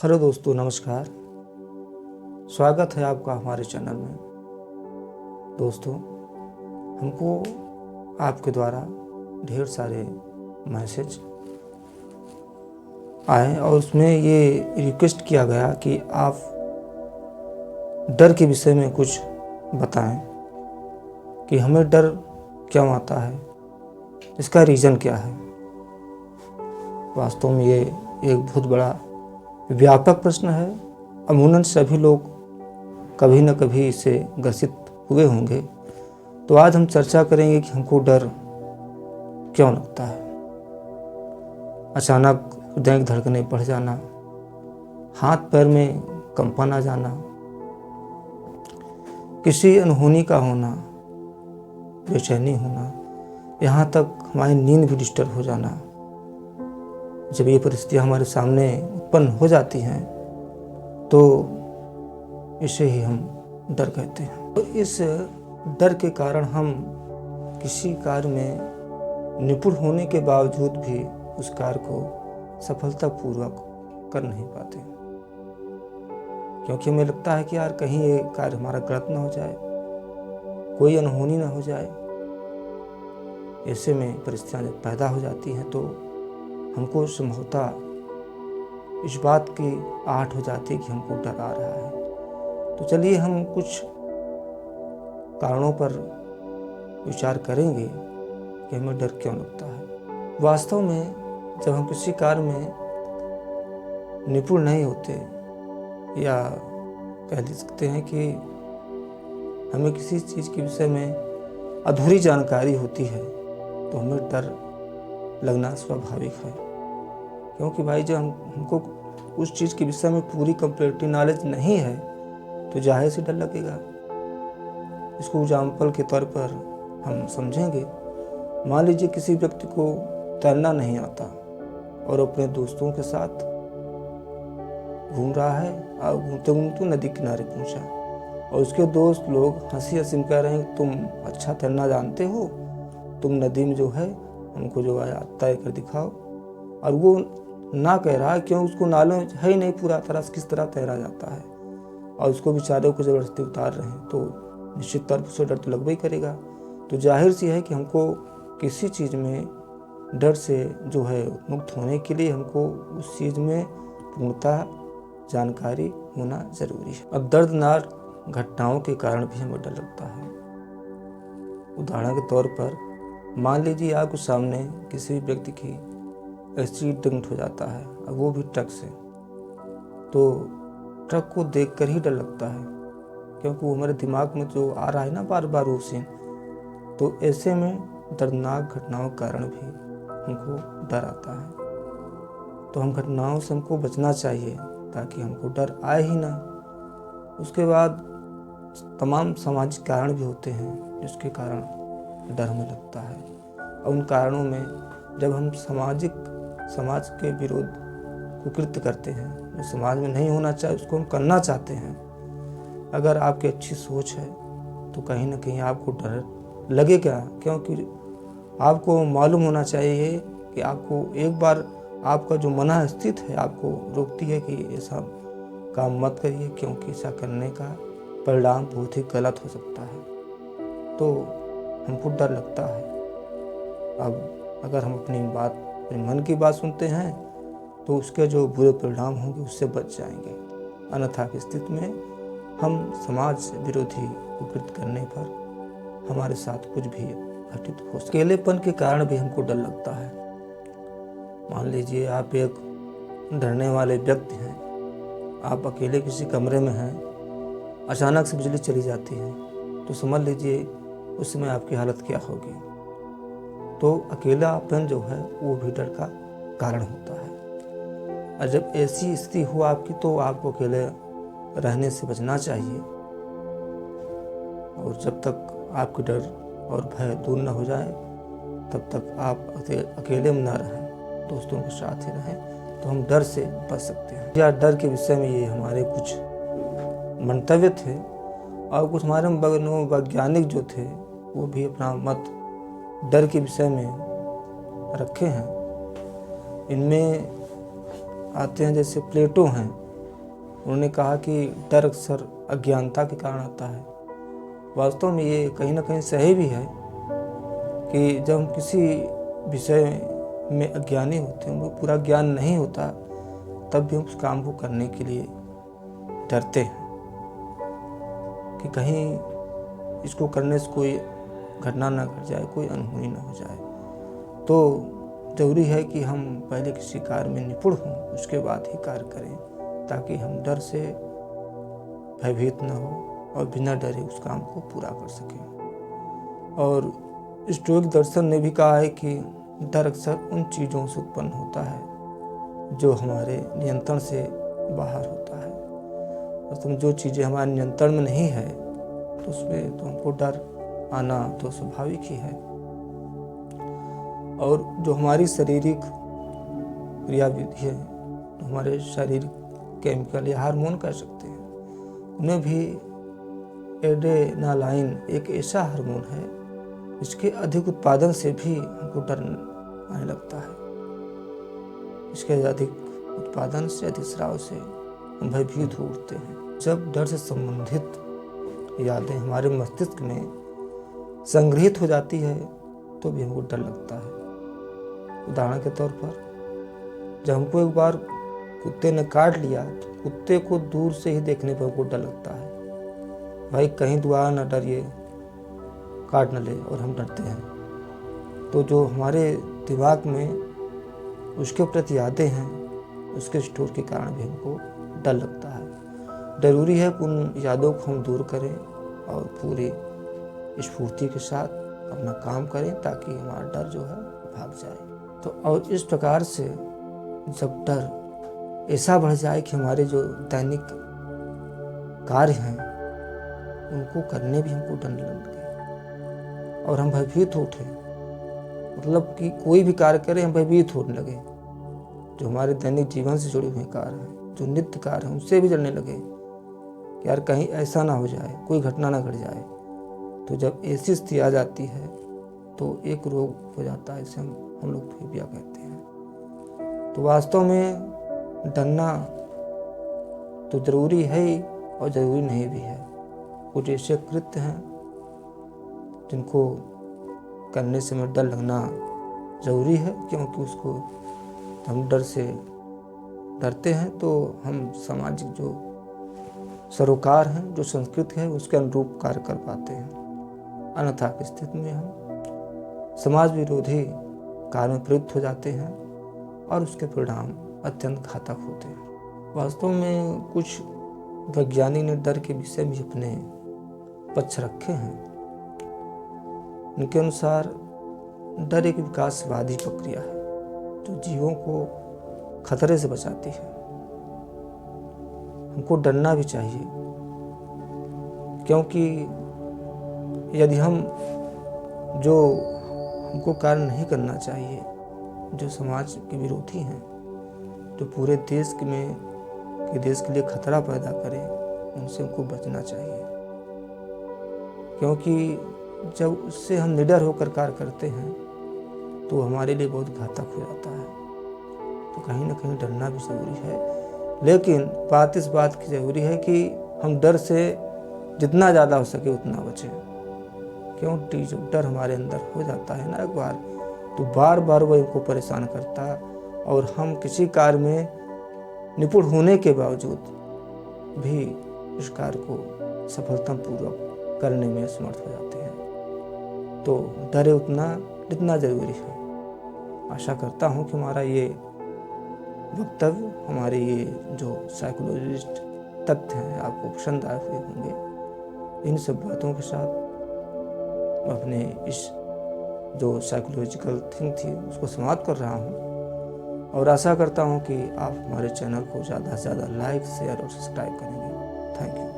Hello दोस्तों, नमस्कार। स्वागत है आपका हमारे चैनल में। दोस्तों, हमको आपके द्वारा ढेर सारे मैसेज आए और उसमें ये रिक्वेस्ट किया गया कि आप डर के विषय में कुछ बताएं कि हमें डर क्यों आता है, इसका रीज़न क्या है। वास्तव में ये एक बहुत बड़ा व्यापक प्रश्न है। अमूमन सभी लोग कभी न कभी इससे ग्रसित हुए होंगे। तो आज हम चर्चा करेंगे कि हमको डर क्यों लगता है। अचानक हृदय की धड़कनें बढ़ जाना, हाथ पैर में कंपन आ जाना, किसी अनहोनी का होना, बेचैनी होना, यहाँ तक हमारी नींद भी डिस्टर्ब हो जाना। जब ये परिस्थितियाँ हमारे सामने उत्पन्न हो जाती हैं तो इसे ही हम डर कहते हैं। तो इस डर के कारण हम किसी कार्य में निपुण होने के बावजूद भी उस कार्य को सफलतापूर्वक कर नहीं पाते, क्योंकि हमें लगता है कि यार कहीं ये कार्य हमारा गलत ना हो जाए, कोई अनहोनी ना हो जाए। ऐसे में परिस्थितियाँ जब पैदा हो जाती हैं तो हमको संभवतः इस बात की आहट हो जाती है कि हमको डर आ रहा है। तो चलिए हम कुछ कारणों पर विचार करेंगे कि हमें डर क्यों लगता है। वास्तव में जब हम किसी कार्य में निपुण नहीं होते या कह सकते हैं कि हमें किसी चीज़ के विषय में अधूरी जानकारी होती है तो हमें डर लगना स्वाभाविक है। क्योंकि भाई जब हमको उस चीज़ के विषय में पूरी कंप्लीट नॉलेज नहीं है तो जाहिर से डर लगेगा। इसको एग्जाम्पल के तौर पर हम समझेंगे। मान लीजिए किसी व्यक्ति को तैरना नहीं आता और अपने दोस्तों के साथ घूम रहा है और घूमते घूमते नदी किनारे पहुंचा और उसके दोस्त लोग हंसी हंसी में कह रहे हैं तुम अच्छा तैरना जानते हो, तुम नदी में जो है हमको जो है तैर कर दिखाओ। और वो ना कह रहा है क्यों, उसको नालों है ही नहीं पूरा तरह से किस तरह तैरा जाता है और उसको बेचारे को ज़बरदस्ती उतार रहे हैं, तो निश्चित तौर पर उसे डर तो लगता ही करेगा। तो जाहिर सी है कि हमको किसी चीज़ में डर से जो है मुक्त होने के लिए हमको उस चीज़ में पूर्णतः जानकारी होना ज़रूरी है। अब दर्दनाक घटनाओं के कारण भी हमें डर लगता है। उदाहरण के तौर पर मान लीजिए आपके सामने किसी व्यक्ति की एक्सीडेंट हो जाता है और वो भी ट्रक से, तो ट्रक को देखकर ही डर लगता है, क्योंकि वो हमारे दिमाग में जो आ रहा है ना बार बार वो सीन। तो ऐसे में दर्दनाक घटनाओं के कारण भी हमको डर आता है। तो हम घटनाओं से हमको बचना चाहिए ताकि हमको डर आए ही ना। उसके बाद तमाम सामाजिक कारण भी होते हैं जिसके कारण डर हमें लगता है। और उन कारणों में जब हम समाज के विरोध कुकृत्य करते हैं, जो समाज में नहीं होना चाहिए उसको हम करना चाहते हैं, अगर आपकी अच्छी सोच है तो कहीं ना कहीं आपको डर लगेगा। क्योंकि आपको मालूम होना चाहिए कि आपको एक बार आपका जो मन स्थित है आपको रोकती है कि ऐसा काम मत करिए, क्योंकि ऐसा करने का परिणाम बहुत ही गलत हो सकता है। तो हमको डर लगता है। अब अगर हम अपने मन की बात सुनते हैं तो उसके जो बुरे परिणाम होंगे उससे बच जाएंगे। अन्यथा की स्थिति में हम समाज विरोधी कुकृत्य करने पर हमारे साथ कुछ भी घटित हो सकता है। अकेलेपन के कारण भी हमको डर लगता है। मान लीजिए आप एक डरने वाले व्यक्ति हैं, आप अकेले किसी कमरे में हैं, अचानक से बिजली चली जाती है तो समझ लीजिए उस समय आपकी हालत क्या होगी। तो अकेलापन जो है वो भी डर का कारण होता है। और जब ऐसी स्थिति हो आपकी तो आपको अकेले रहने से बचना चाहिए। और जब तक आपके डर और भय दूर न हो जाए तब तक आप अकेले में न रहें, दोस्तों के साथ ही रहें, तो हम डर से बच सकते हैं। या डर के विषय में ये हमारे कुछ मंतव्य थे और कुछ हमारे वैज्ञानिक जो थे वो भी अपना मत डर के विषय में रखे हैं। इनमें आते हैं जैसे प्लेटो हैं, उन्होंने कहा कि डर अक्सर अज्ञानता के कारण आता है। वास्तव में ये कहीं ना कहीं सही भी है कि जब हम किसी विषय में अज्ञानी होते हैं, वो पूरा ज्ञान नहीं होता, तब भी हम उस काम को करने के लिए डरते हैं कि कहीं इसको करने से कोई घटना ना घट जाए, कोई अनहोनी ना हो जाए। तो ज़रूरी है कि हम पहले किसी कार्य में निपुण हों, उसके बाद ही कार्य करें, ताकि हम डर से भयभीत न हो और बिना डरे उस काम को पूरा कर सकें। और स्टोइक दर्शन ने भी कहा है कि डर अक्सर उन चीज़ों से उत्पन्न होता है जो हमारे नियंत्रण से बाहर होता है। और जो चीज़ें हमारे नियंत्रण में नहीं है तो उसमें तो हमको डर आना तो स्वाभाविक ही है। और जो हमारी शारीरिक क्रियाविधि है, तो हमारे शारीरिक केमिकल या हार्मोन कह सकते हैं, उन्हें भी एड्रेनालाइन एक ऐसा हार्मोन है इसके अधिक उत्पादन से भी हमको डर आने लगता है। इसके अधिक उत्पादन से, अधिक स्राव से हम भयभीत हो उठते हैं। जब डर से संबंधित यादें हमारे मस्तिष्क में संग्रहित हो जाती है तो भी हमको डर लगता है। उदाहरण के तौर पर, जब हमको एक बार कुत्ते ने काट लिया तो कुत्ते को दूर से ही देखने पर हमको डर लगता है, भाई कहीं दोबारा न डरिए, काट न ले, और हम डरते हैं। तो जो हमारे दिमाग में उसके प्रति यादें हैं, उसके स्टोर के कारण भी हमको डर लगता है। ज़रूरी है कि उन यादों को हम दूर करें और पूरी स्फूर्ति के साथ अपना काम करें, ताकि हमारा डर जो है भाग जाए। तो और इस प्रकार से जब डर ऐसा बढ़ जाए कि हमारे जो दैनिक कार्य हैं उनको करने भी हमको डर लगे और हम भयभीत उठें, मतलब कि कोई भी कार्य करें हम भयभीत होने लगे। जो हमारे दैनिक जीवन से जुड़े हुए कार्य हैं, जो नित्य कार्य हैं, उनसे भी डरने लगे कि यार कहीं ऐसा ना हो जाए, कोई घटना ना घट जाए। तो जब ऐसी स्थिति आ जाती है तो एक रोग हो जाता है, इसे हम लोग फोबिया कहते हैं। तो वास्तव में डरना तो ज़रूरी है ही और ज़रूरी नहीं भी है। कुछ ऐसे कृत्य हैं जिनको करने से हमें डर लगना ज़रूरी है, क्योंकि उसको हम डर से डरते हैं तो हम सामाजिक जो सरोकार हैं, जो संस्कृति है, उसके अनुरूप कार्य कर पाते हैं। अन्यथा की स्थिति में हम समाज विरोधी कार्य में प्रवृत्त हो जाते हैं और उसके परिणाम अत्यंत घातक होते हैं। वास्तव में कुछ वैज्ञानिक ने डर के विषय में अपने पक्ष रखे हैं। उनके अनुसार डर एक विकासवादी प्रक्रिया है जो जीवों को खतरे से बचाती है। हमको डरना भी चाहिए, क्योंकि यदि हम जो हमको कार्य नहीं करना चाहिए, जो समाज के विरोधी हैं, जो पूरे देश के लिए खतरा पैदा करें, उनसे हमको बचना चाहिए। क्योंकि जब उससे हम निडर होकर कार्य करते हैं तो हमारे लिए बहुत घातक हो जाता है। तो कहीं ना कहीं डरना भी ज़रूरी है, लेकिन बात इस बात की ज़रूरी है कि हम डर से जितना ज़्यादा हो सके उतना बचें। क्योंकि जो डर हमारे अंदर हो जाता है ना एक बार, तो बार बार वह हमको परेशान करता है और हम किसी कार्य में निपुण होने के बावजूद भी इस कार्य को सफलतापूर्वक करने में असमर्थ हो जाते हैं। तो डरे उतना जितना ज़रूरी है। आशा करता हूँ कि हमारा ये वक्तव्य, हमारे ये जो साइकोलॉजिस्ट तथ्य हैं आपको पसंद आए हुए होंगे। इन सब बातों के साथ अपने इस जो साइकोलॉजिकल थिंग थी उसको समाप्त कर रहा हूँ और आशा करता हूँ कि आप हमारे चैनल को ज़्यादा से ज़्यादा लाइक, शेयर और सब्सक्राइब करेंगे। Thank you.